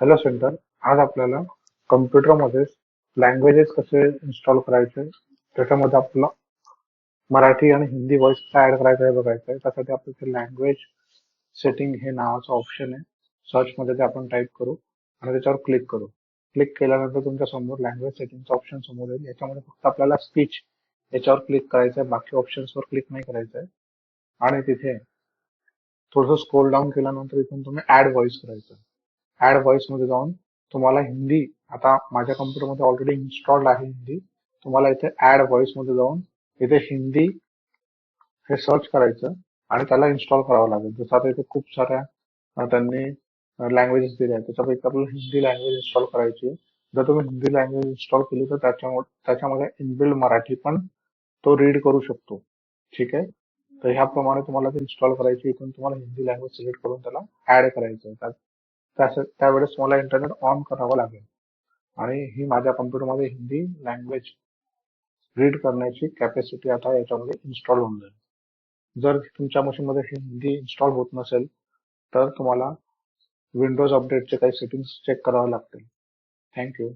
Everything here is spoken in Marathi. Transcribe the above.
Hello centre. आज आपल्याला कम्प्युटरमध्ये लँग्वेजेस कसे इन्स्टॉल करायचे, त्याच्यामध्ये आपला मराठी आणि हिंदी व्हॉइस कसा ऍड करायचा हे बघायचं आहे. त्यासाठी आपल्याला लँग्वेज सेटिंग हे नावाचं ऑप्शन आहे. सर्च मध्ये ते आपण टाईप करू आणि त्याच्यावर क्लिक करू. क्लिक केल्यानंतर तुमच्या समोर लँग्वेज सेटिंगचा ऑप्शन समोर येईल. याच्यामध्ये फक्त आपल्याला स्पीच याच्यावर क्लिक करायचं आहे, बाकी ऑप्शन्सवर क्लिक नाही करायचं आहे. आणि तिथे थोडंसं स्क्रोल डाऊन केल्यानंतर इथून तुम्ही ऍड व्हॉइस करायचं. ऍड व्हॉइस मध्ये जाऊन तुम्हाला हिंदी, आता माझ्या कम्प्युटरमध्ये ऑलरेडी इन्स्टॉल्ड आहे हिंदी, तुम्हाला इथे ऍड व्हॉइस मध्ये जाऊन इथे हिंदी हे सर्च करायचं आणि त्याला इन्स्टॉल करावं लागेल. जसं आता इथे खूप साऱ्या त्यांनी लँग्वेजेस दिल्या आहेत, त्याच्यापैकी आपल्याला हिंदी लँग्वेज इन्स्टॉल करायची आहे. जर तुम्ही हिंदी लँग्वेज इन्स्टॉल केली तर त्याच्यामध्ये इनबिल्ड मराठी पण तो रीड करू शकतो. ठीक आहे. तर ह्याप्रमाणे तुम्हाला ते इन्स्टॉल करायची. इथून तुम्हाला हिंदी लँग्वेज सिलेक्ट करून त्याला ऍड करायचं आहे. त्यावेळेस तुम्हाला इंटरनेट ऑन करावं लागेल आणि ही माझ्या कम्प्युटरमध्ये हिंदी लँग्वेज रीड करण्याची कॅपॅसिटी आता याच्यामध्ये इन्स्टॉल होऊन जाईल. जर तुमच्या मशीनमध्ये हे हिंदी इन्स्टॉल होत नसेल तर तुम्हाला विंडोज अपडेटचे काही सेटिंग्स चेक करावे लागतील. थँक्यू.